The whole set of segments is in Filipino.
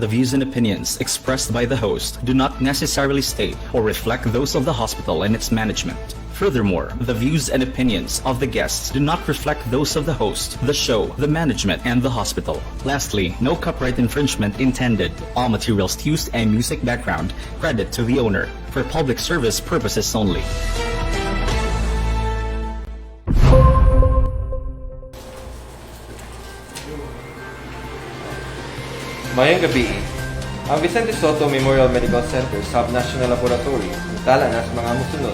The views and opinions expressed by the host do not necessarily state or reflect those of the hospital and its management. Furthermore, the views and opinions of the guests do not reflect those of the host, the show, the management, and the hospital. Lastly, no copyright infringement intended. All materials used and music background credit to the owner for public service purposes only. Mayang gabi, ang Vicente Soto Memorial Medical Center Sub-National Laboratory tala na sa mga musunod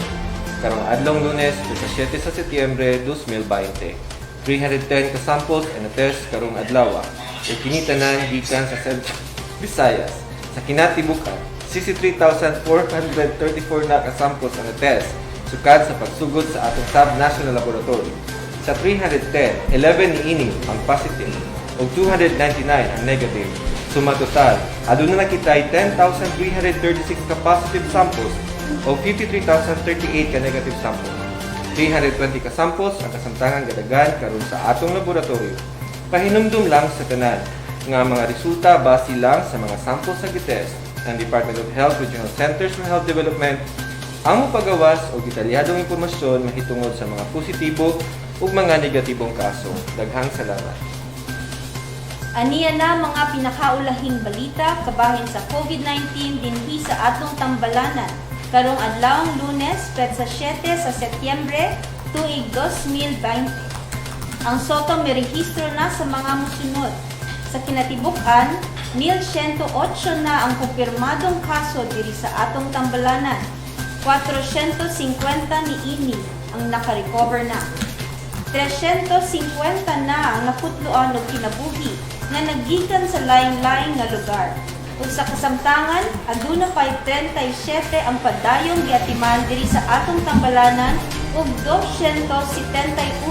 karong adlong Lunes, 17 sa Setyembre 2020. 310 ka samples and test karong adlaw. Ikinitanan gikan sa Central Visayas. Sa kinatibukan, 63,434 na ka samples and test sukad sa pagsugod sa atong Sub-National Laboratory. Sa 310, 11 niini ang positive ug 299 ang negative. Sumatotal, aduna na kitay 10,336 ka positive samples o 53,038 ka negative samples. 320 ka samples ang kasamtangan gadagan karon sa atong laboratorio. Pahinumdum lang sa tanan nga mga resulta base lang sa mga samples sa gitest ng Department of Health Regional Centers for Health Development ang pagawas o detalyadong impormasyon mahitungod sa mga positibo ug mga negatibong kaso. Daghang salamat. Aniya na mga pinakaulahing balita kabahin sa COVID-19 dinhi sa atong tambalanan karong adlawng Lunes, petsa 7 sa Setyembre tuig 2020. Ang Soto may rehistro na sa mga musunod. Sa kinatibukan, 1,108 na ang kumpirmadong kaso diri sa atong tambalanan. 450 niini ang nakarecover na. 350 na ang naputluan og kinabuhi nga naggikan sa laing-laing nga lugar. Ug sa kasamtangan, aduna pay 37 ang padayong giatiman diri sa atong tambalanan ug 271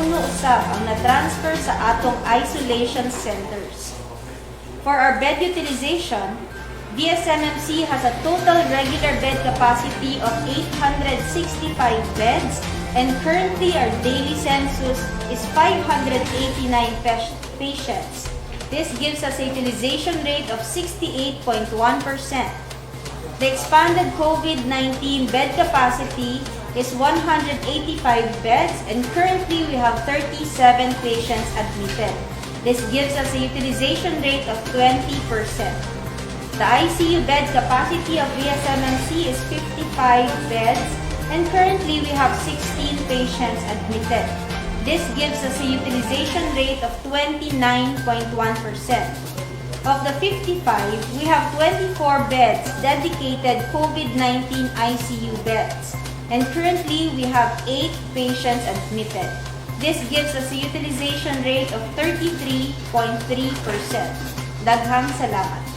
usab ang na-transfer sa atong isolation centers. For our bed utilization, DSMMC has a total regular bed capacity of 865 beds and currently our daily census is 589 patients. This gives us a utilization rate of 68.1%. The expanded COVID-19 bed capacity is 185 beds and currently we have 37 patients admitted. This gives us a utilization rate of 20%. The ICU bed capacity of VSMMC is 55 beds and currently we have 16 patients admitted. This gives us a utilization rate of 29.1%. Of the 55, we have 24 beds dedicated COVID-19 ICU beds. And currently, we have 8 patients admitted. This gives us a utilization rate of 33.3%. Daghang salamat.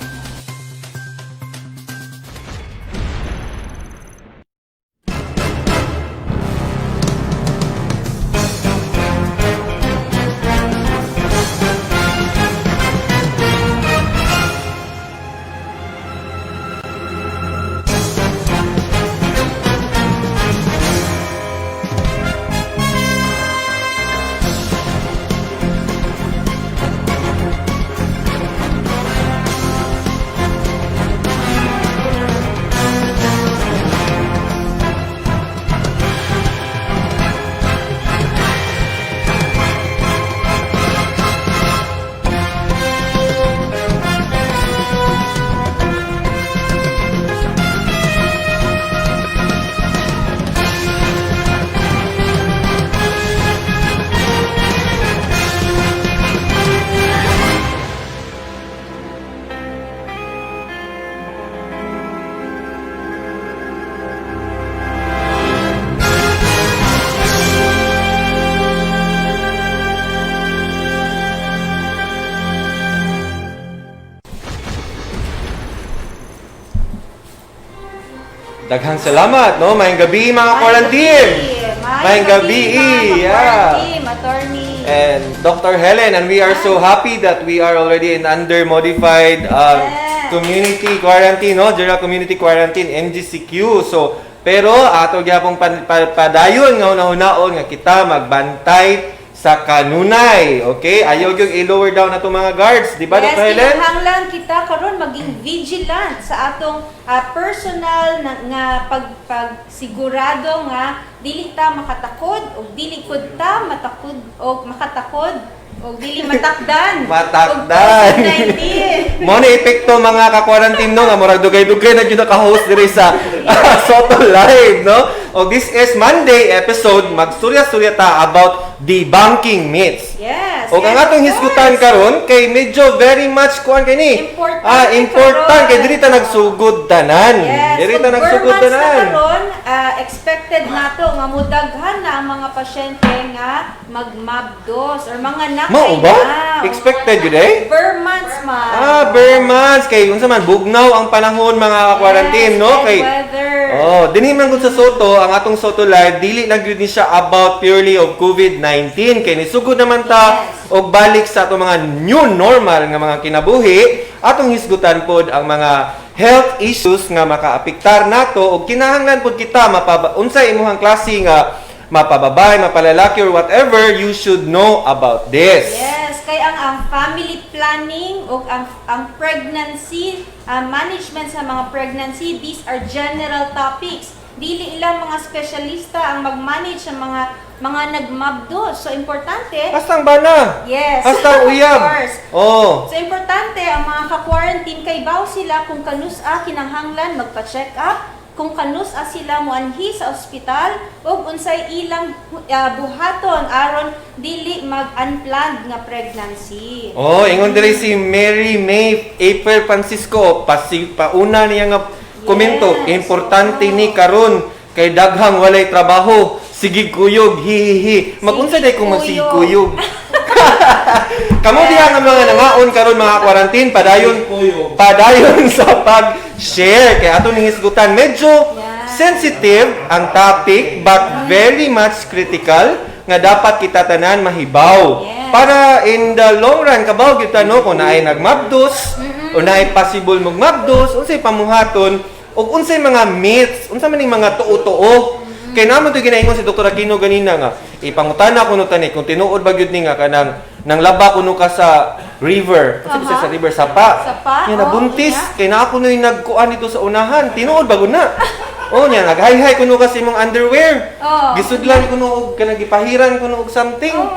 Daghang salamat, no? Mayang gabi, mga quarantine! Mayang gabi, Attorney. And Dr. Helen, and we are so happy that we are already in under modified community quarantine, no? General Community Quarantine, MGCQ. Pero ato gyapong padayon nga una-unaon nga kita magbantay sa kanunay. Okay? Ayaw yung i-lower down na itong mga guards. Di ba, Yes, Dr. Helen? kinahanglan kita karon maging vigilant sa atong personal nga pagsigurado nga dili ta makatakod o dili pud ta matakod o makatakod o dili matakdan. Matakdan. Og COVID-19. Mo na epekto mga ka-quarantine no nga murag dugay-dugay na gyud ka-host diri sa Soto Live, no? O this is Monday episode, magsurya-surya ta about debunking myths. Yes. O ang yes, atong of hisgutan course. karon kay medyo very much kuan kay ni. Important kay diri ta nagsugod tanan. Yes, Diri ta kung nagsugod Burmans na tanan. karon, expected nato nga mudaghan na ang mga pasyente nga magmabdos or mga nakay Mao ba? na. Expected yun eh? Burmans man. Bare months kay unsa man bugnaw ang panahon mga quarantine, no? Yes, Kay weather. oh, dinhi man gud sa Soto, ang atong Soto Live dili lang gyud ni siya about purely of COVID-19 kay nisugod naman ta Yes. og balik sa atong mga new normal nga mga kinabuhi, atong hisgutan pod ang mga health issues nga makaapektar nato og kinahanglan pod kita unsay imong klase nga mapababay, mapalalaki or whatever, you should know about this. Yes, kay ang family planning o ang pregnancy, management sa mga pregnancy, these are general topics. Dili ilang mga espesyalista ang mag-manage sa mga nagmabdos. So importante, Hastang bana. yes. Hastang uyab. Of course. Oh. So importante ang mga ka-quarantine kay baw sila kung kanus-a kinahanglan magpa-check up, kung kanus-a sila moanhi sa ospital ug unsay ilang buhaton aron dili mag-unplanned nga pregnancy. Oh, ingon diri si Mary May April Francisco pauna niya nga komento, Yes, importante oo. ni karon kay daghang walay trabaho, sigig kuyog, hihihi. Magunsa day kung Sigig magsigkuyog. Kamo diha nga mga nangaon karon mga quarantine padayon sa pag-share kay ato ning hisgutan medyo Yeah. sensitive ang topic but very much critical nga dapat kita tanan mahibaw. Yes. Para in the long run kabaw gyud ta no kung naay nagmabdos o naay possible magmabdos unsay pamuhaton ug unsay mga myths, unsa man ning mga tuo-tuo. Kay naman to ginaingon si Dr. Aquino ganina nga ipangutana kuno tani kung tinuod ba gyud ni nga kanang nang laba kuno ka sa river. Kasi sa river sapa. Sapa, Nya nabuntis yeah. kay na ako noy nagkuan dito sa unahan. Tinuod ba gud na? Oh nya naghay-hay kuno kasi imong underwear. Oh. Gisudlan kuno og kanang gipahiran kuno og something. Oh,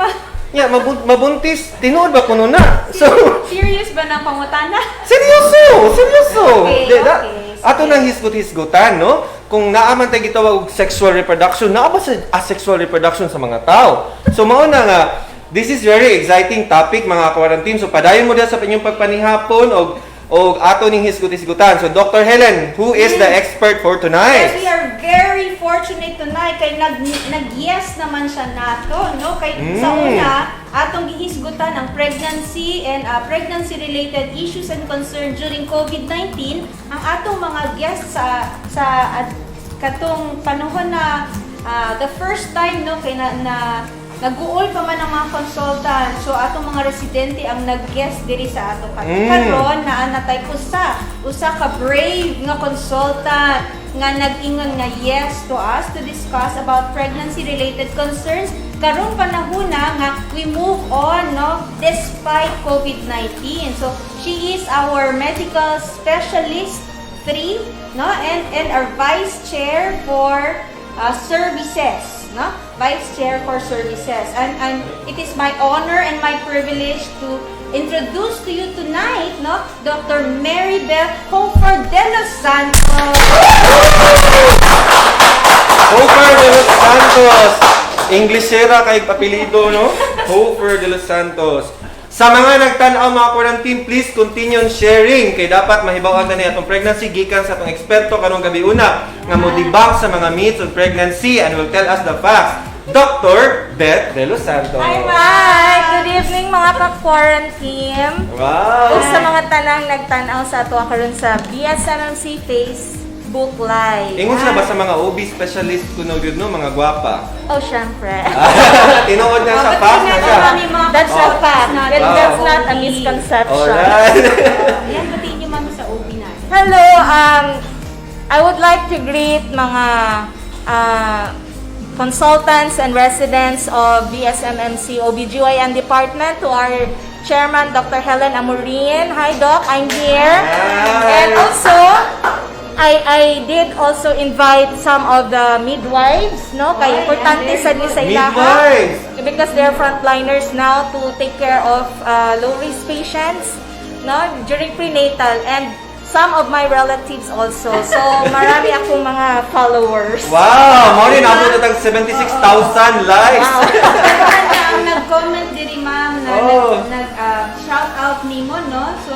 Nya mabuntis. Tinuod ba kuno na? So serious ba ng pangutana? seryoso. Okay, Di, okay. Ato nang hisgot-hisgotan, no? Kung naaman tayo gitawag og sexual reproduction, naa ba sa asexual reproduction sa mga tao? So mao na nga, this is very exciting topic mga quarantine. So padayon mo diha sa inyong pagpanihapon og ato ning hisgot-hisgotan. So Dr. Helen, who is the expert for Yes, tonight? we are very fortunate tonight kay nag-yes naman siya nato, no? Kay sa una, atong gihisgutan ang pregnancy and pregnancy-related issues and concerns during COVID-19. Ang atong mga guests sa katong panahon na the first time, no, kay na nag-uol pa man ang mga consultant. So atong mga residente ang nag-guest diri sa ato karon na natay usa ka brave nga consultant nga nag-ingon nga yes to us to discuss about pregnancy related concerns karong panahon na nga we move on, no, despite COVID-19. So she is our medical specialist 3, no, and our vice chair for services, no? Vice Chair for Services. And it is my honor and my privilege to introduce to you tonight, no, Dr. Mary Beth Hofer de los Santos. Hofer de los Santos. Englishera kay apelido, no? Hofer de los Santos. Sa mga nagtanaw mga quarantine, please continue sharing kay dapat mahibaw-an ni atong pregnancy gikan sa atong eksperto karong gabi una nga mo debunk sa mga myths of pregnancy and will tell us the facts. Dr. Beth de los Santos. Hi! Good evening mga ka-quarantine. Wow! O sa mga tanang nagtanaw sa ato karon sa BSNMC Facebook Live. Ingon sila ba sa mga OB specialist kuno gyud no mga gwapa? Oh, syempre. Tinuod na sa facts na siya. That's a fact. Wow. That's not a misconception. Alright. Yan, batiin niyo mami sa OB na. Hello, I would like to greet mga consultants and residents of BSMMC OBGYN department, to our chairman, Dr. Helen Amorin. Hi, Doc. I'm here. Hi. And also, I did also invite some of the midwives, no? Kaya importante sa ni sa ilaha. Midwives! Because they're frontliners now to take care of low-risk patients, no? During prenatal, and some of my relatives also. So, marami akong mga followers. Wow! Mo rin ako na 76,000 likes. Ang nag-comment diri ma'am na Oh. shout out nimo, no? So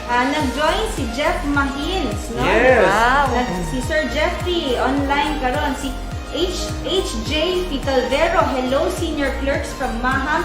nag-join si Jeff Mahins, no? Yes. Wow. Si Sir Jeffrey online karon, si HJ Pitalvero. Hello, senior clerks from Maham.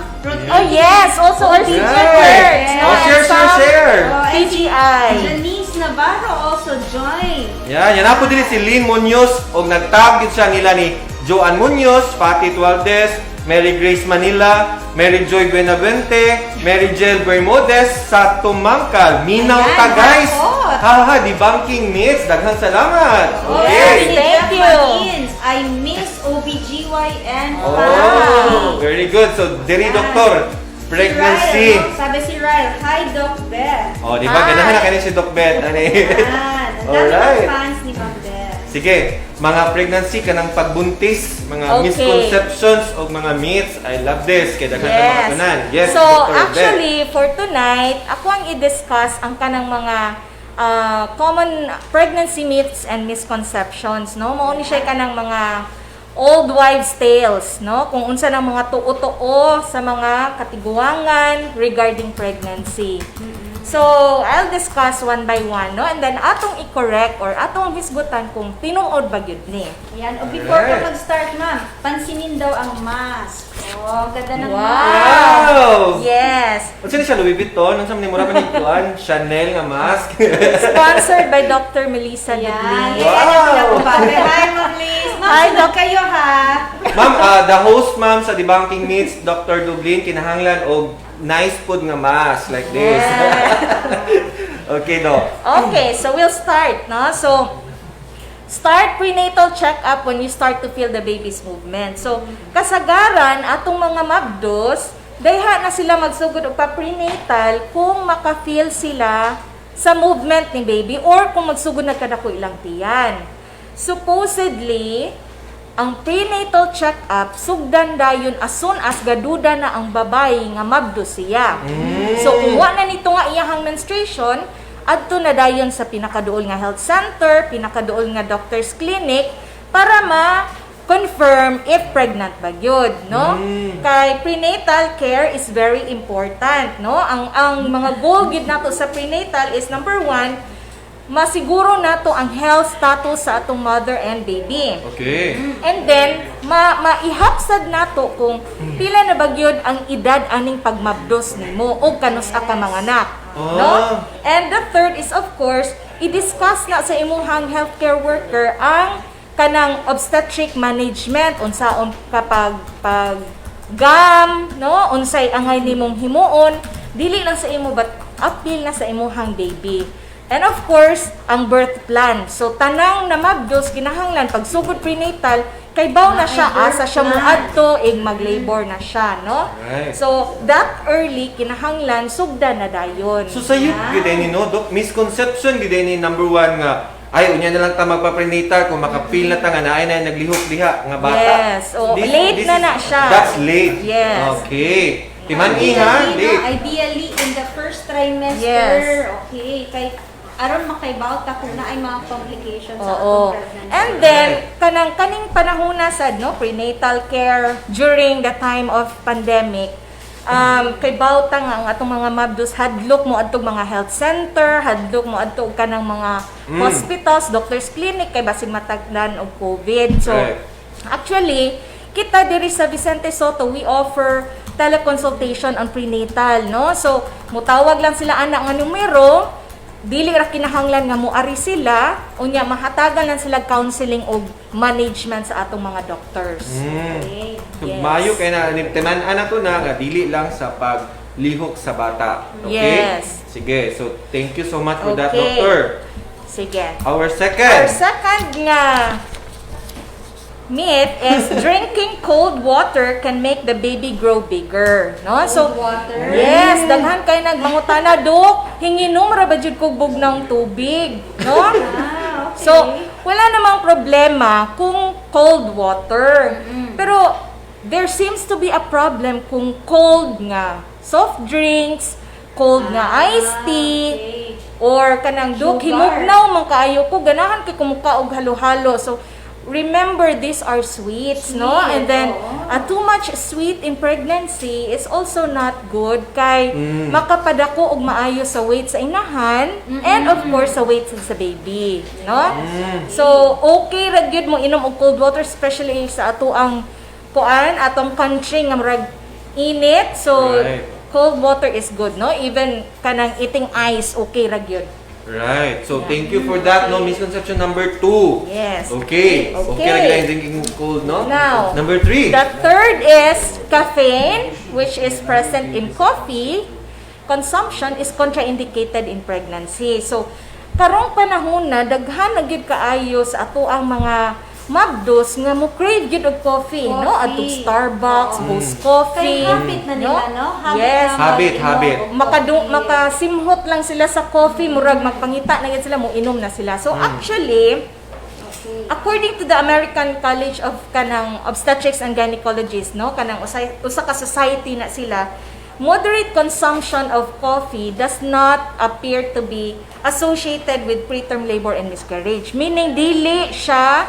Oh yes, also our Yes. teacher clerks. Yes. no? Oh, And share, some share. and si TGI. Janice Navarro also joined. Yan ako din si Lynn Munoz og nagtag gid siya nila ni Joanne Munoz, Patty Tualdez, Mary Grace Manila, Mary Joy Buenavente, Mary Jel Bermudez sa Tumangkal, Minaw Ayan, ta guys. bakot. Haha, debunking myths. Daghang salamat. Oh, Okay. si Thank Jeff you. Mahins. I miss OBGYN Oh, family. very good. So, diri Yan. doktor, pregnancy. Si Ryle, no? Sabi si Ryle, hi Doc Beth. Oh, di ba? Hi. Ganahan na kanin si Doc Beth. Ani. Yan. Ang dami Alright. ng fans ni Ma'am Beth. Sige, mga pregnancy kanang pagbuntis, mga Okay. misconceptions o mga myths. I love this. Kaya daghan na mga tanan. Yes, So, Dr. Beth. actually, for tonight, ako ang i-discuss ang kanang mga common pregnancy myths and misconceptions, no? Mao ni siya kanang mga old wives' tales, no? Kung unsa ng mga tuo-tuo sa mga katiguangan regarding pregnancy. So, I'll discuss one by one, no? And then, atong i-correct or atong hisgutan kung tinuod ba yun ni. Yan. O before Alright. ka mag-start, ma'am, pansinin daw ang mask. Oh, ganda ng Wow. mask. Wow! Yes! Unsa ni siya Louis Vuitton? Unsa man ni mura pa ni kuan? Chanel nga mask. Sponsored by Dr. Melissa Yan. Dublin. Wow. Yan ang kumpadre. Hi, Ma'am Liz. Ma'am, Hi, sunod Doc. kayo, ha? Ma'am, the host ma'am sa Debunking Myths, Dr. Dublin, kinahanglan og nice food nga mask like this. Okay, Doc. Okay, so we'll start, no? So, start prenatal check-up when you start to feel the baby's movement. So, kasagaran, atong mga mabdos, dayha na sila magsugod og pa-prenatal kung maka-feel sila sa movement ni baby or kung magsugod na kadako ilang tiyan. Supposedly, ang prenatal check-up, sugdan dayon as soon as gaduda na ang babae nga mabdo siya. So, kung wa na nito nga iyahang menstruation, adto na dayon sa pinakaduol nga health center, pinakaduol nga doctor's clinic, para ma-confirm if pregnant ba yun, no? Kay prenatal care is very important, no? Ang mga goal gid nato sa prenatal is number 1, masiguro nato ang health status sa atong mother and baby. Okay. And then, maihapsad nato kung pila na bagyod ang edad aning pagmabdos nimo o kanus ka manganak. No? And the third is, of course, i-discuss na sa imuhang healthcare worker ang kanang obstetric management, unsaon kapag gam, no? Unsay angay nimong himuon, dili lang sa imo but appeal na sa imuhang baby. And of course, ang birth plan. So, tanang na mabdos, kinahanglan, pag sugod prenatal, kay baw na siya, asa siya mo adto, mag-labor na siya, no? Right. So, that early, kinahanglan, sugda na dayon. So sayop gid ni no, Doc, misconception gid ni number 1 nga ay unya na lang ta magpa-prenatal kung maka-feel na ta nga naay na naglihok diha nga bata. Yes. O, late na siya. That's late. Yes. Okay. Timani ha, Ideally, no? late. Ideally, in the first trimester. Yes. Okay. Kay aron makaibaw ta kung naay mga complications sa Oo. atong pregnancy. And then, kaning panahuna sad, no, prenatal care during the time of pandemic, kay bawta nga ang atong mga mabdos, hadlok mo adtong mga health center, hadlok mo adtong kanang mga hospitals, doctor's clinic, kay basig matagdan og COVID. So, Right. actually, kita diri sa Vicente Soto, we offer teleconsultation on prenatal, no? So, mutawag lang sila anak nga numero, dili ra kinahanglan nga moari sila, unya mahatagan lang sila counseling o management sa atong mga doctors. Okay. So, Yes. Mayo kay na timan-an na to na nga dili lang sa paglihok sa bata. Okay? Yes. Sige. So, thank you so much for that, Okay. Doctor. Sige. Our Our second. second nga myth is drinking cold water can make the baby grow bigger, no? So, water. yes, daghan kay nagmangutana, Dok, hinginom ra ba jud kog bugnaw tubig, no? Ah, okay. So, wala namang problema kung cold water. Pero, there seems to be a problem kung cold nga soft drinks, cold nga iced tea, okay. or kanang Dok, Sugar. himugnaw man kaayo ko, ganahan kay kumuka og halo-halo. So, remember, these are sweets, no? Sweet, And then, oo. too much sweet in pregnancy is also not good kay makapadako og maayo sa weight sa inahan and of course sa weight sa baby, no? So, okay ra gyud mo inom og cold water, especially sa ato ang kuan atong country nga murag init. So, Right. cold water is good, no? Even kanang eating ice, okay ra gyud. Right. So, thank you for that, no? Misconception number 2. Yes. Okay. Okay. Okay lang yung drinking cold, no? Now, Number 3. The third is caffeine, which is present in coffee. Consumption is contraindicated in pregnancy. So, karong panahon na, daghan na gyud kaayo sa ato ang mga mabdos nga mo crave gyud og coffee, no? Atong Starbucks, Boost Coffee. Kay habit na nila, no? Yes. na Habit, mag-inom. habit. Makasimhot lang sila sa coffee, murag magpangita na gyud sila, mo inom na sila. So, actually, according to the American College of kanang Obstetrics and Gynecologists, no, kanang usa ka society na sila, moderate consumption of coffee does not appear to be associated with preterm labor and miscarriage. Meaning dili siya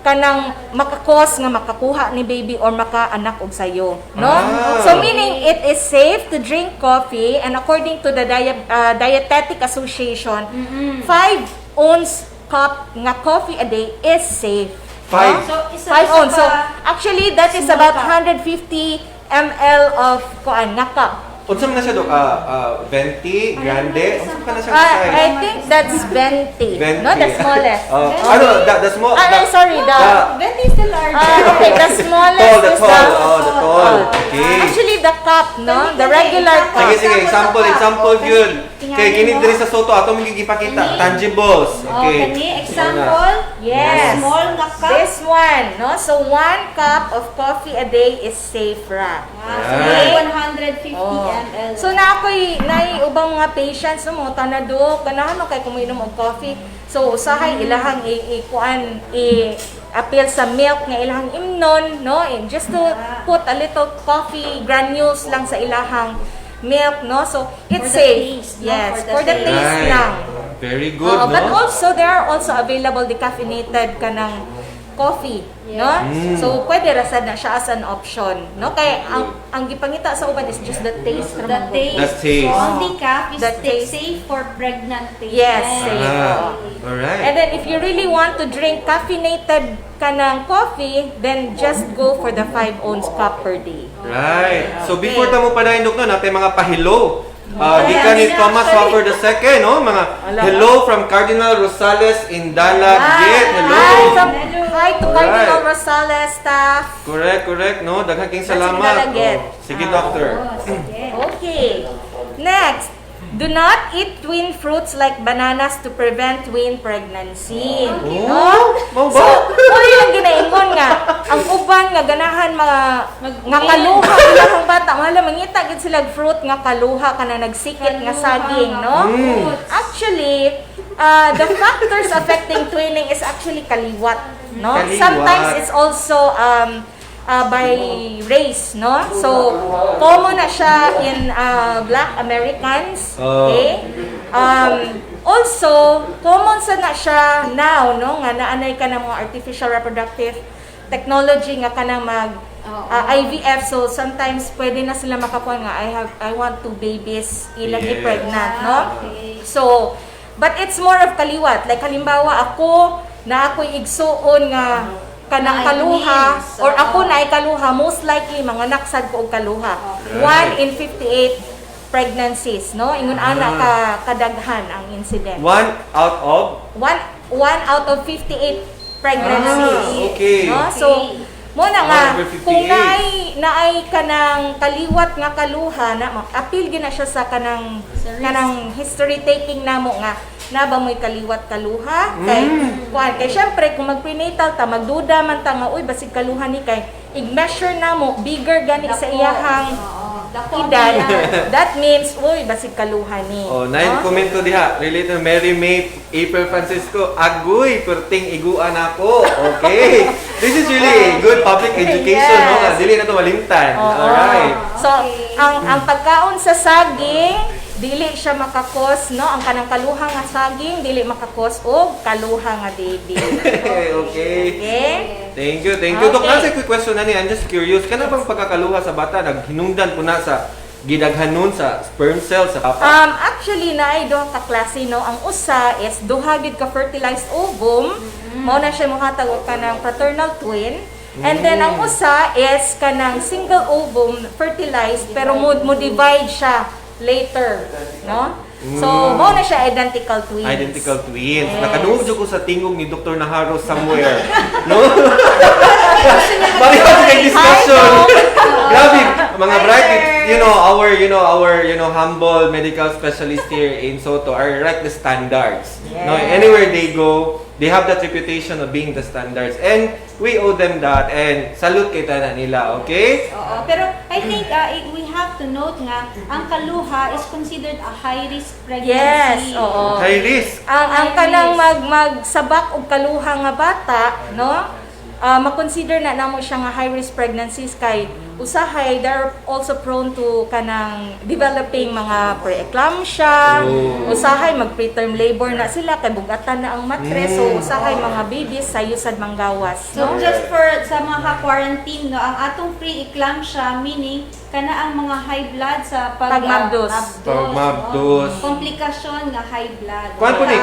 kanang makakos nga makakuha ni baby or makaanak og sayo, no? Ah. So meaning it is safe to drink coffee, and according to the Dietetic Association, 5 ounce cup nga coffee a day is safe. 5. So, isa 5 sa ounce. So, pa- actually, that is small about cup. 150 ml of kuan nga cup. Unsa man na siya, Dok? Venti, grande? Unsa ka na siya I size? think that's 20. Venti. No, the smallest. Ano, the small? Sorry, the... Venti is the largest. okay, the smallest Tall, the is tall. the... Oh, the tall. Okay. Actually, the cup, no? The regular cup. Sige, sige. Example yun. Tingnan Kay gini mo. diri sa soto, ato magigipakita. Tangibles. Okay. Kani, example, Yes. small nga cup. This one, no? So, 1 cup of coffee a day is safe ra. So, Right. 150 ml. So, na ako'y ubang mga patients, no? Mga tanado, ganahan no, kay kuminom og coffee. So, usahay ilahang i-appeal sa milk nga ilahang imnon, no? And just to put a little coffee granules lang sa ilahang milk, no? So, it's For the safe. taste, no? Yes, For the for the taste. taste Right. lang. Very good, Oo, no? but also, there are also available decaffeinated kanang coffee, no? So, pwede ra sad na siya as an option, no? Kaya ang gipangita sa uban is just the taste. The ramang good. taste. The taste. So, ang decaf is The taste. safe for pregnant patients. Yes, safe. Ah, And alright. then, if you really want to drink caffeinated kanang coffee, then just go for the 5 ounce cup per day. Right. So, Okay. before tamo pa dahil, Dok, no, natin mga pahilo. Gikan ni yeah, Thomas actually. Hopper II, no? Mga hello from Cardinal Rosales in Dallas. Hello. Hi to Alright. Cardinal Rosales staff. Correct, no? Daghang king That's salamat. Dalagit. Oh, sige, Doctor. Oh, sige. Okay. Next, do not eat twin fruits like bananas to prevent twin pregnancy. Oh, mau So, ba? ano yung ginaingon nga? Ang uban nga ganahan nga kaluha ilang bata, wala mangita gid sila og fruit nga kaluha kana nagsikit nga saging, no? Actually, the factors affecting twinning is actually kaliwat, no? Kaliwat. Sometimes it's also by race, no? So, common na siya in Black Americans, okay? Also, common sa na siya now, no? Nga naanay ka ng mga artificial reproductive technology nga kanang IVF. So, sometimes pwede na sila makakuha nga, I want 2 babies, ilang Yes. i-pregnant, no? Okay. So, but it's more of kaliwat. Like, halimbawa, ako, na ako'y igsuon nga kanang Na kaluha, IVs. or ako na ay kaluha, most likely, mga naksad ko og kaluha. Okay. 1 in 58 pregnancies, no? Ingon ana ka kadaghan ang incident. 1 out of? 1 out of 58 pregnancies. Okay. No? So, mo na nga, 1 over 58. kung naay kanang kaliwat nga kaluha, na appeal gina siya sa kanang history taking namo nga na ba mo'y kaliwat kaluha kay syempre kung mag-prenatal ta magduda man ta nga uy basig kaluha ni kay i-measure na mo bigger gani sa iyahang edad. That means uy basig kaluha ni. Oh, nain komento diha related Mary May April Francisco agoy perting iguan ako. Okay. This is really good public education no nga dili na to malimtan. Alright. So ang pagkaon sa saging dili siya makakos no ang kanang kaluha nga saging dili makakos og kaluha nga baby. Okay. Okay? Thank you. Dok, Okay. nasa quick question na ni. I'm just curious. Kana bang pagkakaluha sa bata naghinungdan po na sa gidaghanon sa sperm cell sa papa? Actually na ay duha ka klase no. Ang usa is duha gid ka fertilized ovum. Mao na siya mohatag og kanang fraternal twin. And then ang usa is kanang single ovum fertilized pero mo divide siya later, no? So mao na siya identical twins. Identical twins. Yes. Nakaduog jud ko sa tingog ni Dr. Naharo somewhere. No? Bali pa sa discussion. Grabe, mga bright, you know, our humble medical specialist here in Soto are like the standards. No, anywhere they go, they have that reputation of being the standards. And we owe them that. And salute kay tanan nila, okay? Oo, pero I think we have to note nga ang kaluha is considered a high risk pregnancy. Yes, oo. High risk. Ang kanang magsabak og kaluha nga bata, no? Ma-consider na namo siya nga high risk pregnancies kay usahay they're also prone to kanang developing mga pre-eclampsia. Usahay mag preterm labor na sila kay bugatan na ang matres. So usahay mga babies sayo sad manggawas, So no? just for sa mga quarantine no, ang atong pre-eclampsia meaning kana ang mga high blood sa Pagmabdos. Pagmabdos. Komplikasyon nga high blood. Kuwan po ni,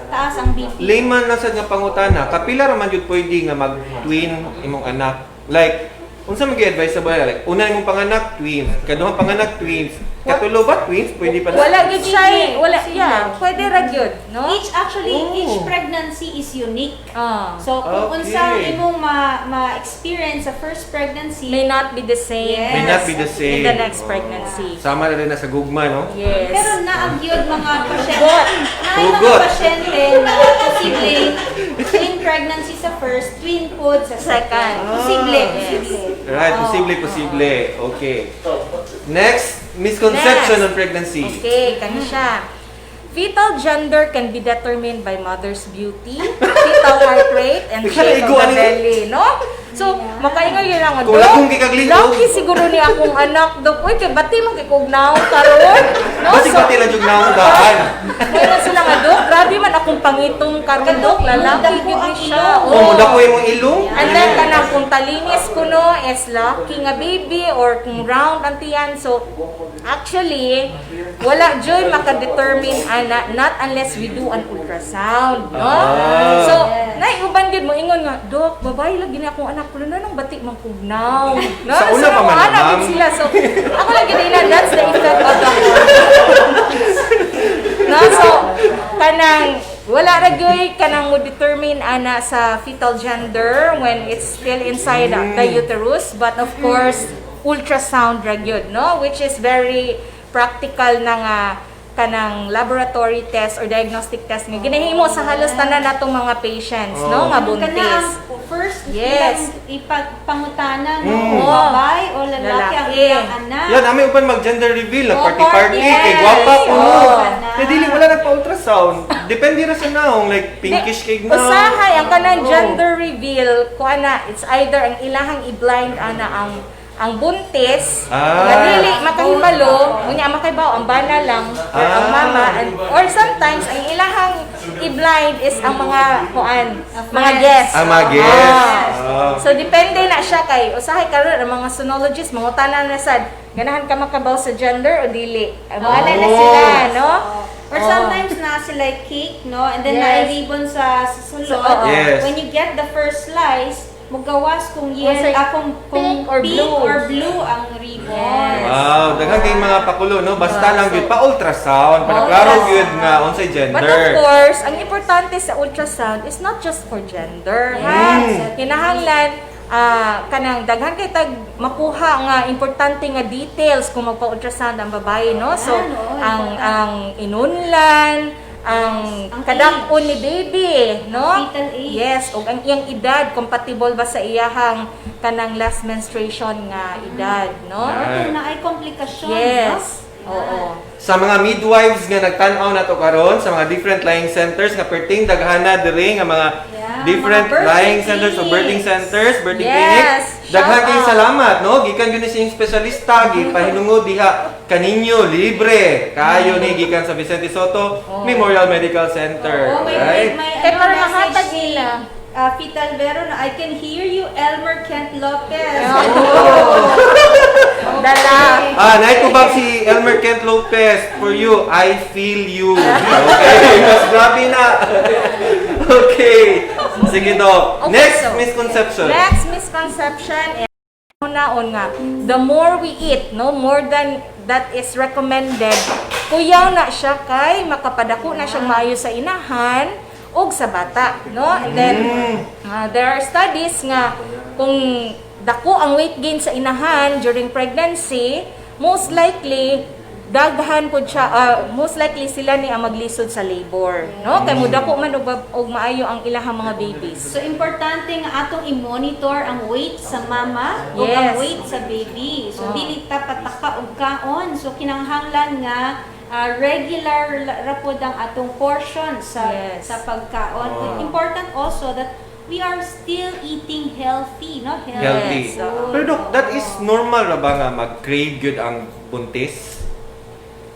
Taas ang BP. Layman na sad nga pangutana, kapila ra man jud pwede nga mag-twin imong anak. Like, unsa magi-advise sa bala? Like, una imong panganak twins, kaduhang panganak twins, katulo ba twins? Pwede pa Wala gid siya, wala Sige. pwede ra gyud, no? Each pregnancy is unique. Ah. So kung Okay. unsa imong ma-experience sa first pregnancy, May not be the same. Yes. May not be the same. In the next pregnancy. Sama na rin na sa gugma, no? Yes. pero naag yun mga pasyente, Hugot. mga Hugot. pasyente na posibleng twin pregnancy sa first, twin pod sa second. Posible, Yes. posible. Right, posible. Okay. Next, misconception Next. on pregnancy. Okay, kani siya. Fetal gender can be determined by mother's beauty, fetal heart rate, and Ikaw, shape of iguan the ni- belly, no? So, makaingon yun lang, Kung lakong kikaglito. laki siguro ni akong anak, Dok. Uy, kay bati mo kikugnaw karon. No? Bati lang yung naungaan. Mayroon sila nga, Dok. Grabe man akong pangitong karon, Dok. Lalaki Dako yun ang siya. ilong. Oh, muda ko yung ilong. And then, kanang kung talinis ko no, is lucky nga baby or kung round ang tiyan. So, actually, wala joy makadetermine ana, not unless we do an ultrasound, no? So, naiuban gid mo ingon nga, Dok, babae lagi na akong anak ko na nang batik man kugnaw. No? Sa una pa man, anak ma'am. gid sila. So, ako lagi na that's the effect of the hormones. No, so kanang wala ra gyoy kanang mo determine ana sa fetal gender when it's still inside the uterus, but of course ultrasound ra gyud, no, which is very practical na nga kanang laboratory test or diagnostic test nga ginahimo sa halos tanan natong mga patients, no, nga Kana ang buntis. first Yes. ipagpangutana Mm. no, babae o lalaki ang Lalaki. ilang anak. Yan, namin upan mag-gender reveal, Oh, party-party, yes. kay gwapa ko. Oh. Eh, dili, wala nagpa-ultrasound. Depende na sa naong, like, pinkish kay na. Usahay ang kanang Oo. gender reveal ko ana, it's either ang ilahang i-blind ana ang buntis, nga dili makahibalo, unya makahibaw ang bana lang or ang mama, or sometimes ang ilahang i-blind is ang mga mga guests. Mga guests. So depende na siya kay usahay karon ang mga sonologists mangutana na sad ganahan ka makabaw sa gender o dili. Wala na sila, no? Or sometimes na sila cake, no? And then Yes. na-ribbon sa sulod. Oo. Yes. When you get the first slice, mugawas kung Kung pink or blue ang ribbon. Yes. Wow, daghang kay mga pakulo, no? Basta lang so- yun, pa-ultrasound, para Oh, klaro yes. yun nga, unsay gender. But of course, ang importante sa ultrasound is not just for gender. Ha? Kinahanglan, kanang daghan kay tag makuha nga importante nga details kung magpa-ultrasound ang babae, no? So, ang inunlan, Ang kadakon ni baby, no? Fetal age. Yes, ug ang iyang edad compatible ba sa iyahang kanang last menstruation nga edad, no? Ito na ay komplikasyon, Yes. no? Oo. Sa mga midwives nga nagtan-aw na to karon sa mga different lying centers nga perting daghana diri nga mga Yeah, different mga birthing lying centers o birthing clinics. centers, birthing Yes, clinics. Daghan shout kayong out. salamat, no? Gikan gyud ni sing espesyalista, gipahinungod diha kaninyo libre. Kayo ni gikan sa Vicente Soto Memorial Medical Center, Oo, right? may Kaya para message mahatag si, nila. Fetal Vero na, I can hear you, Elmer Kent Lopez. Dala. Naitubag si Elmer Kent Lopez. For you, I feel you. Okay, mas grabe na. Okay. Sige to. Okay, Next so, misconception. Next misconception is naon nga, the more we eat, no, more than that is recommended, kuyaw na siya kay makapadako na siyang maayo sa inahan ug sa bata, no? And then there are studies nga kung dako ang weight gain sa inahan during pregnancy, most likely daghan pud siya, most likely sila ni ang maglisod sa labor, no? Kay mudako man og maayo ang ilahang mga babies. So, importante nga atong i-monitor ang weight sa mama o Yes. ang weight sa baby. So, dili ta pataka og kaon. So, kinahanglan nga regular rapod ang atong portion sa Yes. sa pagkaon. Important also that we are still eating healthy, no? Healthy. Yes, oo. Pero Dok, that is normal ra ba nga mag-crave gyud ang buntis?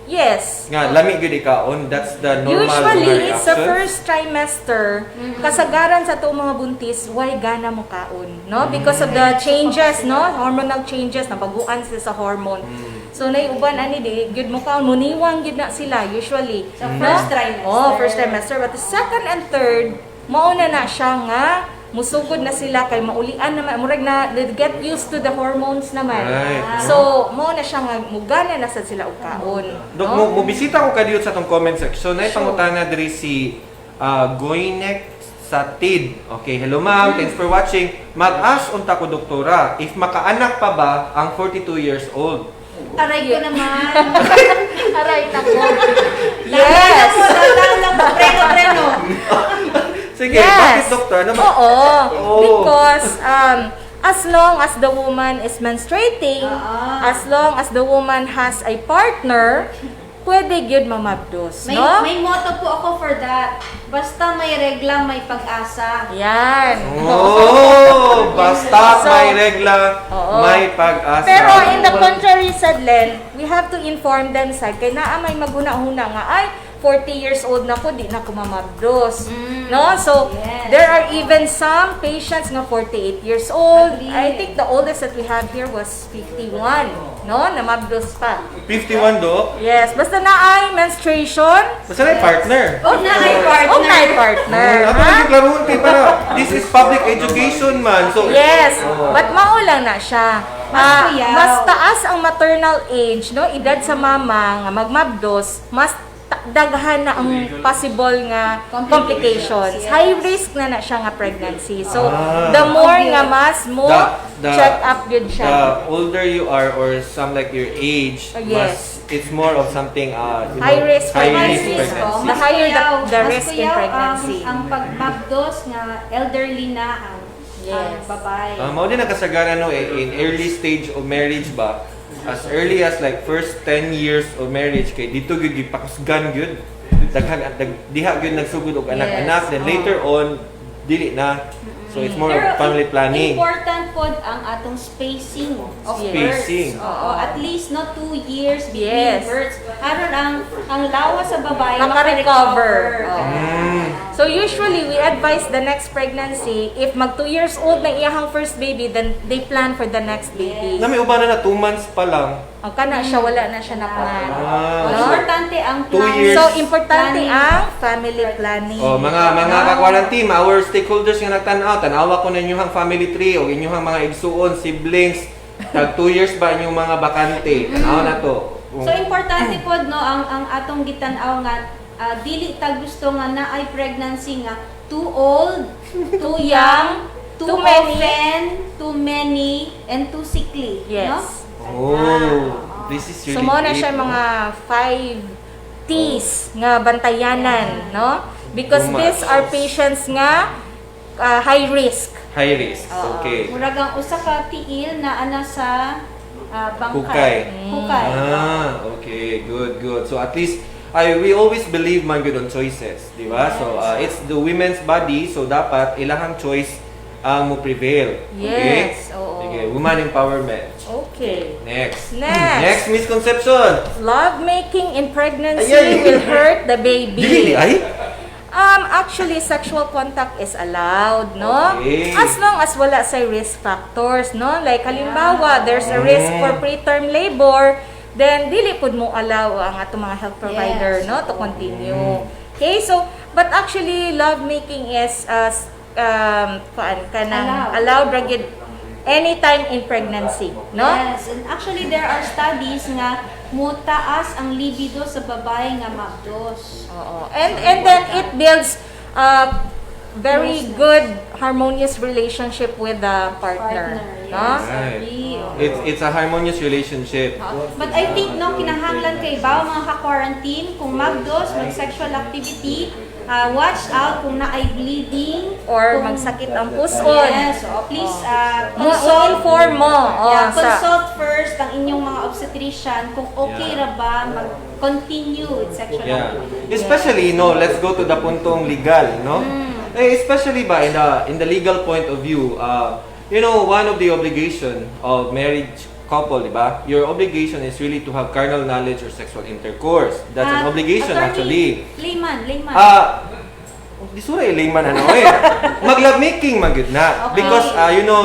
Yes. Nga lami gyud ikaon, that's the normal Usually, it's the reaction? first trimester, kasagaran sa itong mga buntis, why gana mo kaon, no? Because of the changes, no? Hormonal changes, nabaguan sila sa hormone. So, naiuban, ani, di, good mo kaon, muniwang good na sila, usually. Sa first trimester. Oh, first trimester. But the second and third, mauna na siya nga, musugod na sila kay maulian naman, murag na they get used to the hormones naman. Right. So, mao na siya nga mugana na sad sila og kaon. Dok, mo bisita ko kadiyot sa tong comment section. Nay pangutana diri si Goinek Satid. Okay, hello ma'am. Thanks for watching. Mag-ask unta ko doktora if makaanak pa ba ang 42 years old. Aray ko naman. Aray nako. Yes! Lang po, preno. Sige, Yes. bakit doktor? Ano ba? Oo. Oh. Because as long as the woman is menstruating, as long as the woman has a partner, pwede gyud mamabdos, May, no? may motto po ako for that. Basta may regla, may pag-asa. Yan. Oh, basta So, may regla, oo. may pag-asa. Pero in the contrary sad Len, we have to inform them sad kay naa may maguna-una nga ay 40 years old na ko, di na ko mamabdos. No? So, Yes. there are even some patients nga 48 years old. Agree. I think the oldest that we have here was 51. No? Namabdos pa. 51 dok. Yes. Basta na ay menstruation, Basta may partner. O na ay partner. o na partner. Ako ha? lagi klaruhon kay para this is public education man. So Yes, but maulang na siya. Mas kuyaw. Mas taas ang maternal age, no, edad sa mama nga magmabdos, mas daghan na ang possible nga complications. Yes. High risk na siya nga pregnancy. So, Ah. the more nga mas mo The- check up yun siya. The older you are or some like your age, Yes. it's more of something High risk high pregnancy. risk pregnancy. The higher the Mas risk in kuyaw pregnancy. Ang pagmagdos nga elderly na ang Yes. babae. Mao din ang kasagaran no in early stage of marriage ba, as early as like first 10 years of marriage kay dito gyud gipakasgan gyud diha gyud nagsugod og anak-anak, then later on dili na. So it's more Pero of family planning. important po ang atong spacing of Spacing. births. Oo, at least no 2 years between Yes. births. Aron ang lawas sa babae Maka-recover. maka-recover. So usually we advise the next pregnancy, if mag 2 years old na iyahang first baby, then they plan for the next baby. Na may uban na 2 months pa lang. Ang kana siya, wala na siya na plan. Ah. So, importante ang 2 plan. years. So importante Planning. ang family planning. Oh, mga ka-quarantine, our stakeholders nga nagtan-aw, tanawa ko na inyong family tree o inyong mga igsuon, siblings, tag 2 years ba inyong mga bakante. Tanaw na to. So importante po no ang atong gitan-aw nga dili ta gusto nga na ay pregnancy nga too old, too young, too Too many. often, too many, and too sickly. Yes. No? Oh, this is really So mo na great, siya no? mga 5 duties nga bantayanan, no? Because Too much. these are patients nga high risk. High risk. Okay. Murag ang usa ka tiil na ana sa Hukay. bangkay. Hukay. Okay. Good. So at least we always believe man good on choices, di ba? So it's the women's body, so dapat ilahang choice ang mo prevail. Okay? Yes, oo. Okay, woman empowerment. Okay. Next. Next. Next misconception. Love making in pregnancy Ay. will hurt the baby. Dili ay? Actually, sexual contact is allowed, no? Okay. As long as wala sa risk factors, no? Like, halimbawa, there's a risk for preterm labor, then dili pud mo allow ang atong mga health provider, Yes. no, to continue. Okay, so, but actually, love making is, allowed ragid anytime in pregnancy, no? Yes, and actually there are studies nga mutaas ang libido sa babae nga mabdos. Oo. And then it builds a very good harmonious relationship with the partner. Partner, No? yes. Right. Agree, oo. It's a harmonious relationship. But I think no kinahanglan kay ba mga ka-quarantine kung magdos, mag-sexual activity, watch out kung naay bleeding Or kung- magsakit ang puson. Yes, so please Inform mo. consult first ang inyong mga obstetrician kung okay ra ba mag-continue with sexual Yeah. activity. Especially, let's go to the puntong legal, no? Especially ba in the legal point of view, one of the obligation of marriage couple, di ba? Your obligation is really to have carnal knowledge or sexual intercourse. That's an obligation actually. Layman. Di sura layman Mag-love making magid na. Okay. Because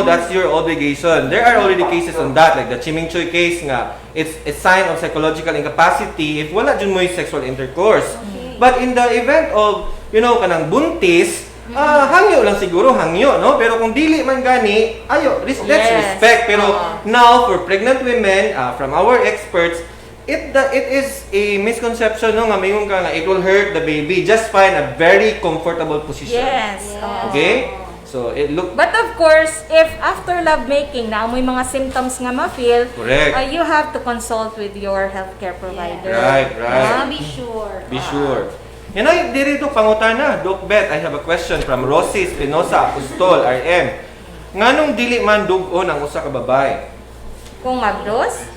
that's your obligation. There are already cases on that, like the Chiming Choy case nga, it's a sign of psychological incapacity if wala jud mo yung sexual intercourse. But in the event of, kanang buntis, hangyo lang siguro, no? Pero kung dili man gani, let's Yes. respect. Pero now, for pregnant women, from our experts, it is a misconception, no? Nga mayroon ka nga, it will hurt the baby. Just find a very comfortable position. Yes. oo. Okay? So, But of course, if after love making na amoy mga symptoms nga ma-feel, Correct. You have to consult with your healthcare provider. Right. Be sure. Be sure. Yan ay, dito pangutana. Doc Bet, I have a question from Rosie Espinosa, Apostol, RM. Nganong dili man dugon ang usa ka babae? Kung magdos?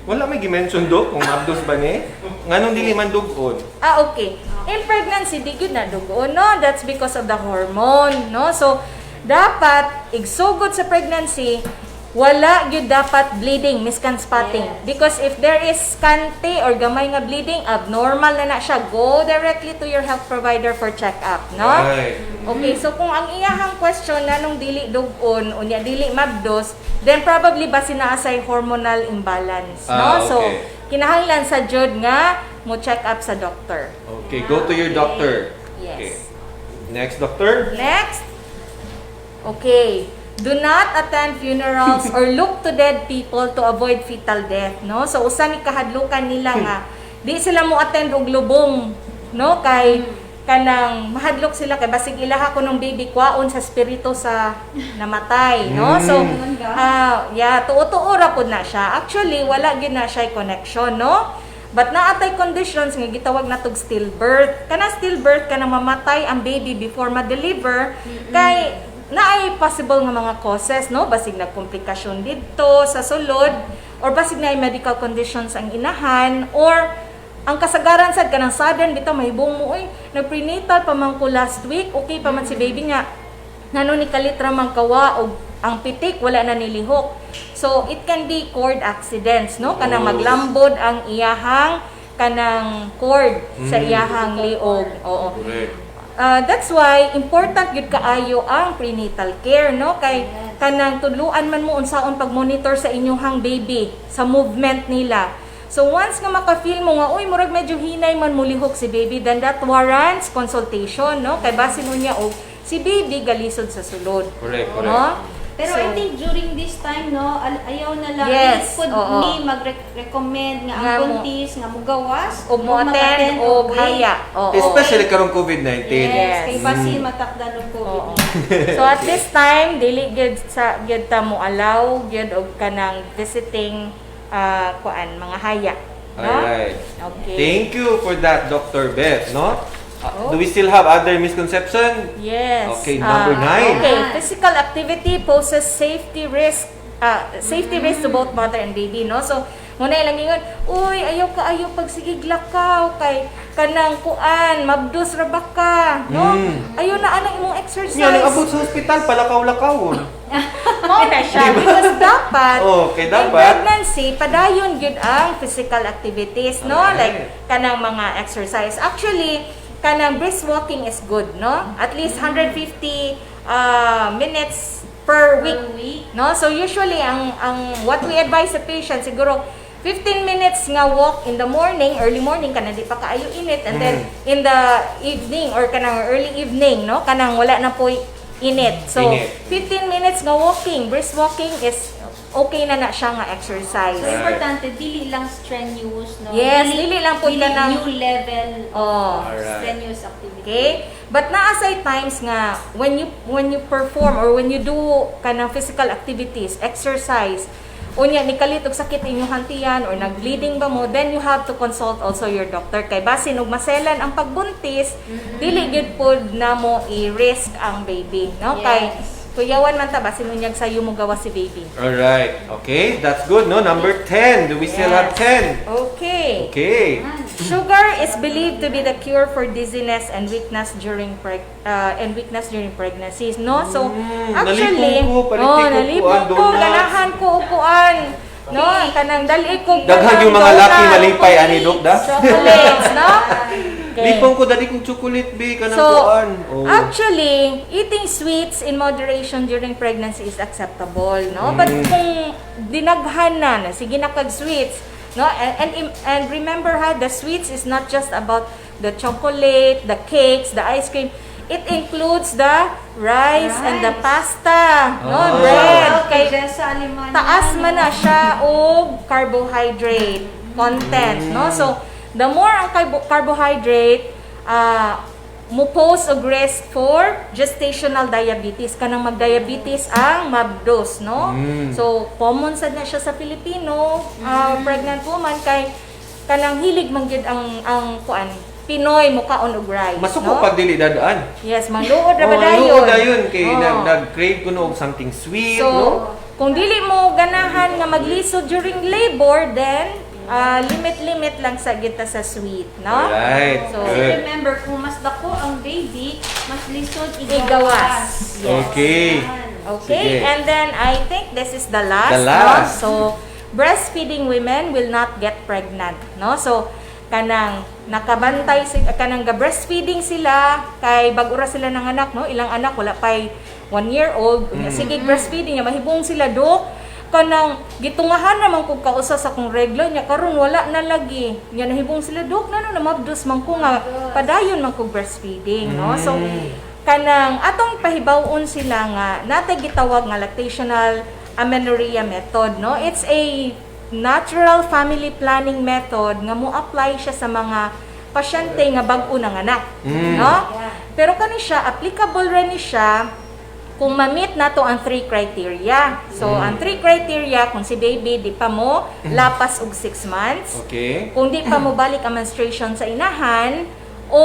Wala may gimension, Doc, kung mabdos ba ni? Nganong dili man dugon? Okay. In pregnancy, di gyud na dugo, no? That's because of the hormone, no? So, dapat, igsugod sa pregnancy, wala gyud dapat bleeding, miscan spotting. Yes. Because if there is scanty or gamay nga bleeding, abnormal na siya, go directly to your health provider for check-up, no? Right. Okay, so kung ang iyahang question na nung dili dugon, unya dili mabdos, then probably basi naa say hormonal imbalance, no? Okay. So, kinahanglan sa jud nga mo check up sa doctor. Okay, go to your doctor. Yes. Okay. Next, doctor. Next. Okay. Do not attend funerals or look to dead people to avoid fetal death, no? So usa ni kahadlukan nila nga di sila mo attend og lubong, no? Kay kanang mahadlok sila kay basig ilaha ko ng baby kwaon sa spirito sa namatay, no? So tuo-tuo ra pud na siya. Actually wala gyud na siya connection, no? But naatay conditions nga gitawag natog stillbirth. Kana stillbirth kana mamatay ang baby before ma-deliver kay naay possible nga mga causes, no? Basig nagkomplikasyon dito sa sulod or basig naay medical conditions ang inahan or ang kasagaran sad kanang sudden bitaw mahibong mo nagprenatal pa man ko last week, okay pa man si baby nga ngano ni kalitra man kawa og ang pitik wala na nilihok. So it can be cord accidents, no? Kanang maglambod ang iyahang kanang cord sa iyahang liog. Oo. Correct. That's why important gyud kaayo ang prenatal care, no? Kay kanang tudluan man mo unsaon pag-monitor sa inyong baby sa movement nila. So once nga maka-feel mo nga murag medyo hinay man mulihok si baby, then that warrants consultation, no? Kay basin unya si baby galisod sa sulod. Correct. No? Pero So, I think during this time, no, ayaw na lang. Yes, Could oo. me mag-recommend nga Nga ang mo- buntis, nga mugawas, o mo attend o haya. Oo. Especially karong COVID-19. Yes, kay Yes. basin matakdan ng COVID. Oo. So at this time dili gyud ta mo allow gyud og kanang visiting mga haya. no? Alright. Okay. Thank you for that, Dr. Beth, no? Oh. Do we still have other misconception? Yes. Okay, number 9. Okay, physical activity poses safety risk to both mother and baby, no? So, muna ilang ingon, uy, ayaw pagsigig lakaw kay kanang kuan, mabdus ra baka, no? Ayaw na anang imong exercise. Nga, nang-abot sa hospital, palakaw-lakawon. Mo na siya because dapat Okay, in dapat. pregnancy padayon gyud ang physical activities, no? Alright. Like kanang mga exercise. Actually, kanang brisk walking is good, no? At least 150 minutes per week, no? So usually ang what we advise sa patient siguro 15 minutes nga walk in the morning, early morning kana di pa kaayo init, and then in the evening or kanang early evening, no? Kanang wala na po init. So Init. 15 minutes nga walking, brisk walking is okay na siya nga exercise. So, importante, dili lang strenuous, no? Yes, dili lang po dili ka ng- new level Oh. of Alright. strenuous activity. Okay? But naasay times nga when you perform or when you do kanang physical activities, exercise, unya ni kalit og sakit inyong hantiyan or nag-bleeding ba mo, then you have to consult also your doctor kay basin og maselan ang pagbuntis, dili gyud pod na mo i-risk ang baby, no? Yes. Kay kuyawan man ta basin unyag sayo mo gawa si baby. Alright. Okay, that's good, no? Number 10. Do we still have 10? Okay. Okay. Sugar is believed to be the cure for dizziness and weakness during pregnancies, no? So actually, nalipong ko, palitik ko nalipong kuan, ko, donuts. ganahan ko upuan. No, kanang dali ko. Daghang yung mga laki malipay ani Dok da. Chocolates, no? Okay. Lipong ko dali kong chocolate be kanang So, kuan. Oh. actually, eating sweets in moderation during pregnancy is acceptable, no? But kung dinaghan na, sige na kag sweets, no? And remember ha, the sweets is not just about the chocolate, the cakes, the ice cream. It includes the rice and the pasta, no? Bread. Kay taas man na siya og carbohydrate content, no? So, the more ang carbohydrate, mo pose og risk for gestational diabetes. Kanang mag-diabetes ang mabdos, no? So, common sad na siya sa Filipino, pregnant woman, kay kanang hilig man gyud ang kuan, Pinoy mukaon og rice, Masuko no? pag dili dadaan. Yes, mangluod ra Oh, ba dayon? luod dayon kay Oh. nag-crave ko no og something sweet, So, no? kung dili mo ganahan nga maglisod during labor, then limit lang sa gita sa sweet, no? Alright. So, Good. Remember, kung mas dako ang baby, mas lisod Igawas. Yes. Okay. Okay, Sige. and then I think this is the last, The last. no? So, breastfeeding women will not get pregnant, no? So, kanang nakabantay kanang breastfeeding sila kay bag-ura sila ng anak, no? Ilang anak wala pay 1 year old. Sige breastfeeding niya mahibong sila dok kanang gitungahan naman kung kausa sa kung reglo niya karon wala na lagi. Nya nahibong sila dok na mabdos man ko nga padayon man kog breastfeeding, no? So kanang atong pahibawon sila nga natay gitawag nga lactational amenorrhea method, no? It's a natural family planning method nga mo apply siya sa mga pasyente nga bag-o ng anak, no? Pero kani siya applicable ra ni siya kung ma-meet nato ang 3 criteria. So ang 3 criteria kung si baby di pa mo lapas og 6 months, Okay. kung di pa mo balik ang menstruation sa inahan o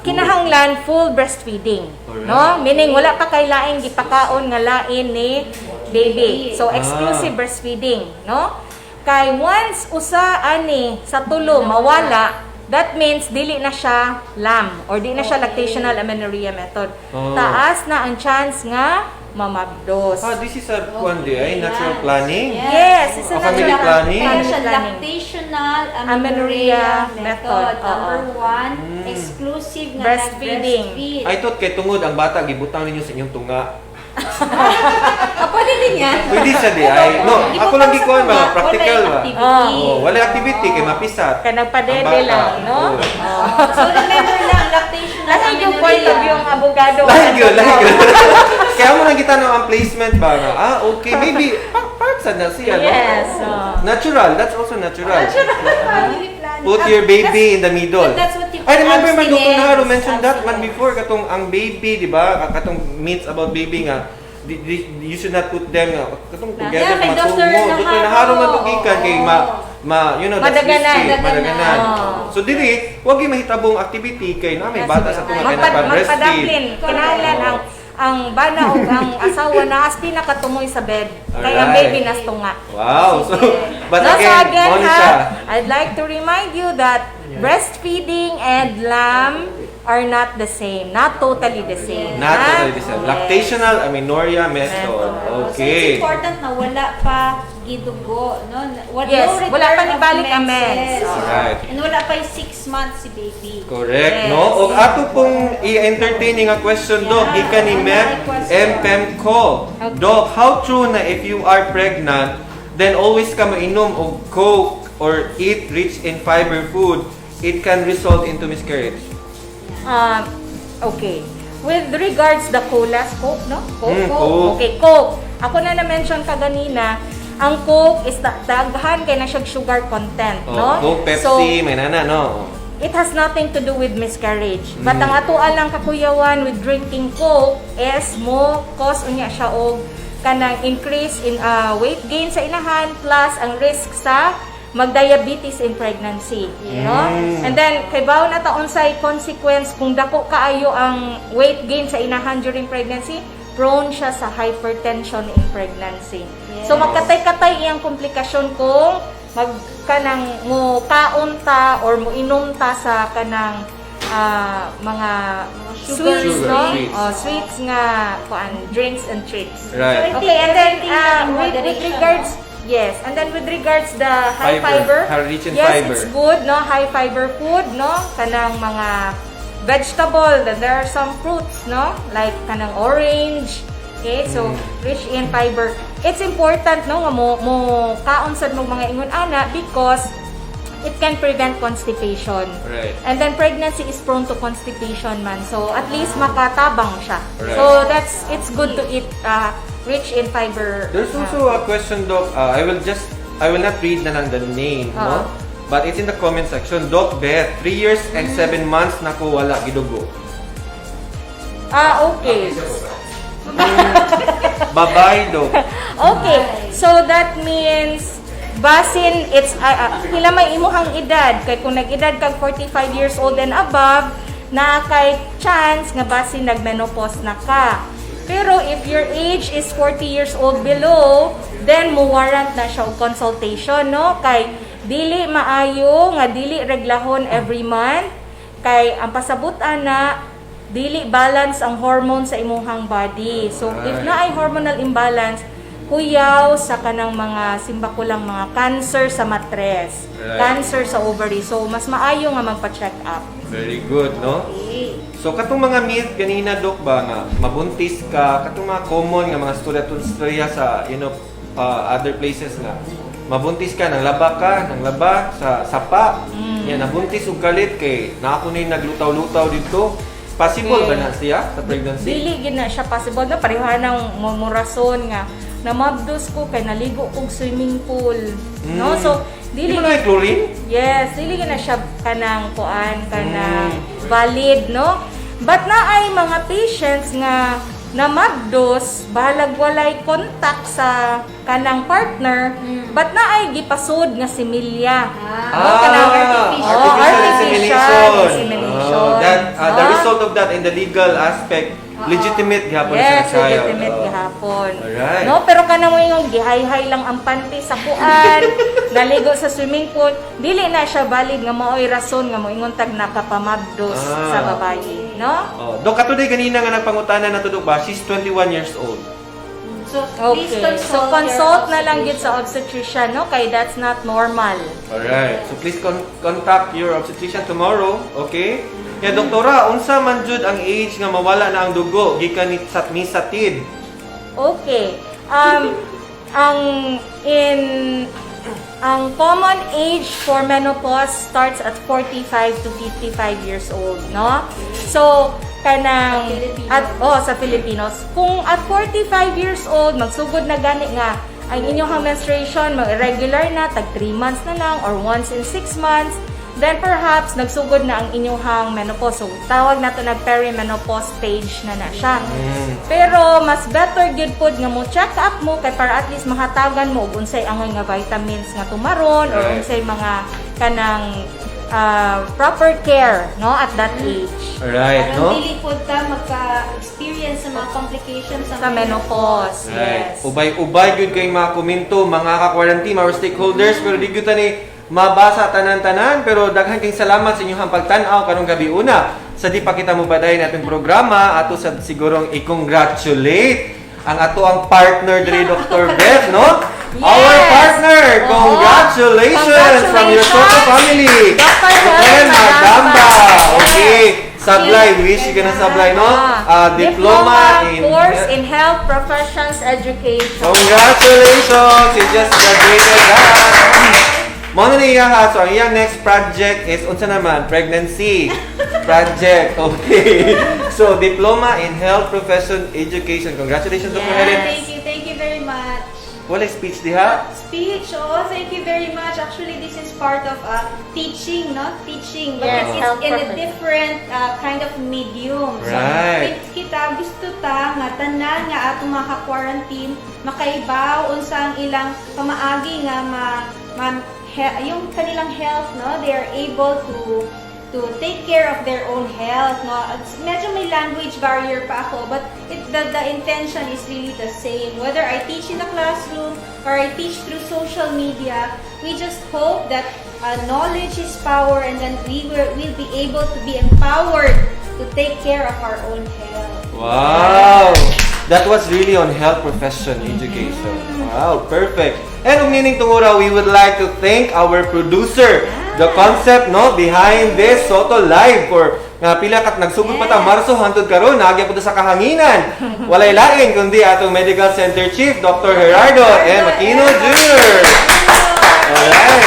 kinahanglan full breastfeeding, no? Meaning wala pa kay laing gipakaon nga lain ni baby. So exclusive breastfeeding, no? Kay once usa ani sa tulo mawala, that means dili na siya LAM or di na siya lactational amenorrhea method. Taas na ang chance nga mamabdos. This is a one day, ay, natural planning. Yes, it's a Family natural planning. Kaya siya planning. lactational Amenorrhea amenorrhea method. method. Number 1, exclusive nga Breastfeeding. nag-breastfeed. Ay, tot kay tungod ang bata gibutang ninyo sa inyong tunga. Pwede din yan. Pwede siya di ay. No, ako lang gikuan mga practical ba. Activity. Wala activity kay mapisat. Kaya nagpadede Ang bata. lang, no? Oo. So remember lang, lactational Lahat yung point of view ng abogado. Lahig yun. Kaya mo nang kita ang placement ba nga, okay, maybe part sa na siya, no? Yes. Natural, that's also natural. Family planning. Put your baby in the middle. But that's what you I remember man Dr. abstinence, Naharo mentioned that man abstinence. before katong ang baby, di ba? Katong myths about baby nga you should not put them katong Yeah, together kay Dr. matungo. Dr. Naharo madugikan kay you know, that's Madaganan. risky, madaganan. Oo. So dili, wag gyud mahitabong activity kay na may bata sa tunga kay breastfeed. Magpadaplin. Kinahanglan ang bana o ang asawa na as pinakatumoy sa bed. Kaya ang Alright. baby nas tunga. Wow. So but No, so again, again, Monica, I'd like to remind you that breastfeeding and lamb are not the same. Not totally the same. not ha? totally the same. Yes. Lactational amenorrhea method. So, it's Okay. important na wala pa gidugo, no? Yes, No wala pa return ni of balik ang menses. mens. Alright. And wala pa yung 6 months si baby. Correct, Yes. no? O ato pong i-entertain nga question, Doc. Yeah, Gikan ni ano Mem ay question? Pemco. Okay. Doc, how true na if you are pregnant, then always ka mainom og Coke or eat rich in fiber food, it can result into miscarriage? Okay. With regards the colas, Coke, no? Coke. Coke. Okay, Coke. Ako na na-mention ka ganina, ang Coke is daghan kay na siyang sugar content, no? Coke, Pepsi, may nana, no? It has nothing to do with miscarriage. But ang atuan lang kakuyawan with drinking Coke is mo cause unya siya og kanang increase in weight gain sa inahan plus ang risk sa mag-diabetes in pregnancy, no? And then kay bawo na taon sa consequence kung dako kaayo ang weight gain sa inahan during pregnancy, prone siya sa hypertension in pregnancy. So magkatay-katay iyang komplikasyon kung kanang mo kaon ta or mo inom ta sa kanang mga Sugar sweets, Sugar, no? sweets. Sweets nga kuan drinks and treats. Right. Okay, and then Everything in with moderation. regards yes, and then with regards the high Fiber, fiber, rich in yes, fiber. it's good, no? High fiber food, no? Kanang mga vegetable, then there are some fruits, no? Like kanang orange. Okay, so rich in fiber. It's important, no, nga mo kaon sad mo mga ingon ana because it can prevent constipation. Right. And then pregnancy is prone to constipation man. So at least makatabang siya. Right. So it's good to eat rich in fiber. There's also a question, Doc. I will not read na lang the name, no? But it's in the comment section. Doc Beth, 3 years and 7 months na ko wala gidugo. Okay. Babae, Doc. Okay. So that means basin it's pila may imuhang edad kay kung nag-edad kag 45 years old and above na kay chance nga basin nagmenopause na ka. Pero if your age is 40 years old below, then mo warrant na siya og consultation, no? Kay dili maayo nga dili reglahon every month kay ang pasabutan na dili balance ang hormone sa imuhang body. So if na ay hormonal imbalance, kuyaw sa kanang mga simbakulang mga cancer sa matres, cancer sa ovary. So mas maayo nga magpa-check up. Very good, no? So katong mga myth ganina, Doc, ba nga mabuntis ka, katong mga common nga mga storya sa other places nga mabuntis ka nang laba sa sapa. Yan nabuntis og kalit kay naa ko ni naglutaw-lutaw dito. Possible ba na siya sa pregnancy? Dili gid na siya possible na pareha nang murason nga namabdos ko kay naligo kog swimming pool. No? So Di dili mo na chlorine? yes, dili gid na siya kanang kanang valid, no? But naay mga patients nga namabdos bahalag walay contact sa kanang partner, but naay gipasud nga similya. Kanang artificial insemination. The result of that in the legal aspect, legitimate gihapon Yes, sa child. legitimate gihapon. Alright. No, pero kanang mo yung gihay-hay lang ang panty sa kuan, naligo sa swimming pool, dili na siya valid nga maoy rason nga moingon tag nakapamabdos sa babae, no? Dok, katuloy ganina nga nagpangutana na tudok ba? She's 21 years old. So, please Okay. So consult na lang gid sa obstetrician, no? Kay that's not normal. Alright. So please contact your obstetrician tomorrow, okay? Ya doktora, unsa man jud ang age nga mawala na ang dugo gikan ni misatid? Okay. Ang common age for menopause starts at 45 to 55 years old, no? So, kanang sa Filipinos, kung at 45 years old magsugod na gani nga ang inyong menstruation mag-irregular na tag 3 months na lang or once in 6 months, then perhaps nagsugod na ang inyuhang menopause. So tawag nato nag perimenopause stage na siya. Pero mas better gid pod nga mo check up mo kay para at least mahatagan mo og unsay angay nga vitamins nga tumaron or Right. unsay mga kanang proper care no at that age. Alright, Parang no? dili po ta magka-experience sa mga complications Sa menopause. Right. Yes. Ubay-ubay gyud kay mga komento, mga ka-quarantine, our stakeholders, pero di gyud tani mabasa tanan-tanan, pero daghan kay salamat sa inyong pagtan-aw karong gabi una. Sa di pa kita mo badayon atong programa, ato sa sigurong i-congratulate ang ato ang partner diri Dr. Beth, no? Yes. Our partner, Oo. congratulations from your Soto family. Dr. Helen Magamba. Yes. Okay. Sablay, wish ka na sablay, no? Diploma in course in health professions education. Congratulations! You just graduated that! Muna niya ha, so ang iyang next project is, unsa naman, pregnancy project. Okay. So, Diploma in Health Profession Education. Congratulations, Dr. Helen. Thank you very much. Wala speech diha? Speech, thank you very much. Actually, this is part of teaching, no? Teaching, but Yes, health it's in a profession. different kind of medium. Right. So, kita gusto ta nga tanan nga atong mga ka-quarantine makaibaw unsa ang ilang pamaagi nga yung kanilang health, no? They are able to take care of their own health, no? Medyo may language barrier pa ako, but the intention is really the same. Whether I teach in the classroom or I teach through social media, we just hope that knowledge is power, and then we'll be able to be empowered to take care of our own health. Wow! That was really on health profession education. Wow, perfect. And umining tungura, we would like to thank our producer, the concept no behind this Soto Live for nga pila kat nagsugod pa ta Marso hangtod karon naagya po sa kahanginan. Walay lain kundi atong Medical Center Chief Dr. Gerardo M. Aquino Jr. Alright.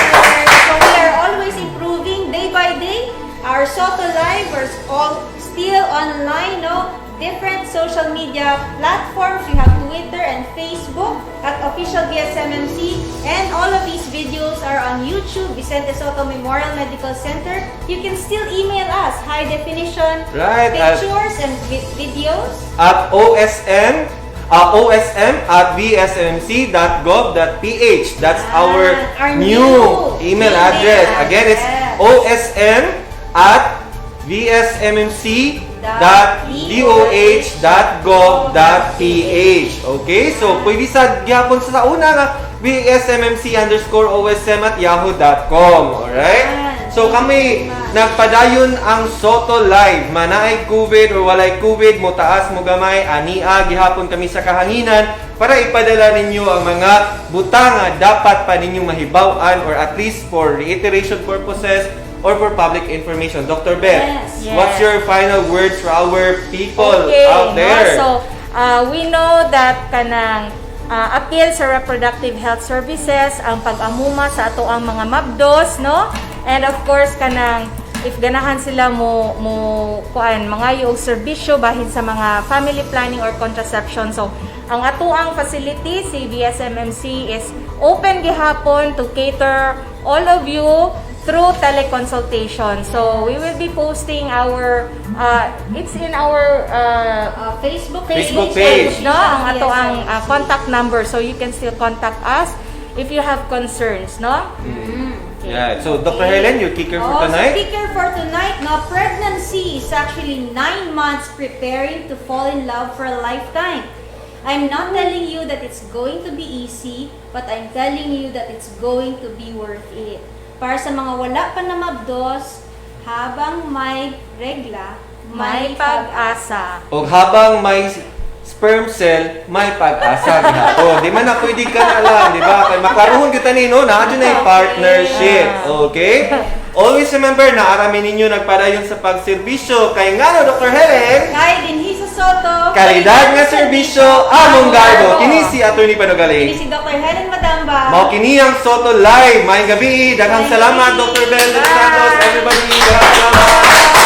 So we are always improving day by day. Our Soto Live are all still online, no? Different social media platforms. We have Twitter and Facebook at Official VSMMC, and all of these videos are on YouTube, Vicente Soto Memorial Medical Center. You can still email us high definition Right, pictures and videos. At OSM at vsmc.gov.ph. That's our Our new new email email address. Again, it's address. OSM at vsmc.doh.gov.ph. Okay? So, pwede sa gyapon sa una nga vsmmc_osm@yahoo.com. Alright? So, kami nagpadayon ang Soto Live. Manaay COVID or walay COVID, mo taas, mo gamay, ania, gihapon kami sa kahanginan para ipadala ninyo ang mga butang nga dapat pa ninyong mahibaw-an or at least for reiteration purposes or for public information. Dr. Beth, Yes. what's your final words for our people Okay, out there? no? So, we know that kanang appeal sa reproductive health services ang pag-amuma sa ato ang mga mabdos, no? And of course, kanang if ganahan sila mo mga yung serbisyo bahin sa mga family planning or contraception. So, ang ato ang facility, si VSMMC, is open gihapon to cater all of you through teleconsultation. So, we will be posting our, it's in our Facebook page. no? Ang ato Yes, ang yes. contact number. So, you can still contact us if you have concerns, no? Yeah. So, Dr. Helen, your kicker for tonight? So kicker for tonight, no, pregnancy is actually 9 months preparing to fall in love for a lifetime. I'm not telling you that it's going to be easy, but I'm telling you that it's going to be worth it. Para sa mga wala pa na mabdos, habang may regla, May pag-asa. O habang may sperm cell, may pag-asa gihapon. Di man na pwede ka na lang, di ba? Kaya makaroon kita nino, na yung partnership. Okay? Always remember na aramin ninyo nagpadayon sa pagserbisyo. Kay nga no, Dr. Helen, Kay Dinhisa Soto, kalidad nga serbisyo, among garbo. Kini si Atty. Kini Panugaling. si Dr. Helen Madamba. Mao kini ang Soto Live. Maayong gabi. Daghang salamat, Dr. Ben. Everybody. Daghang salamat.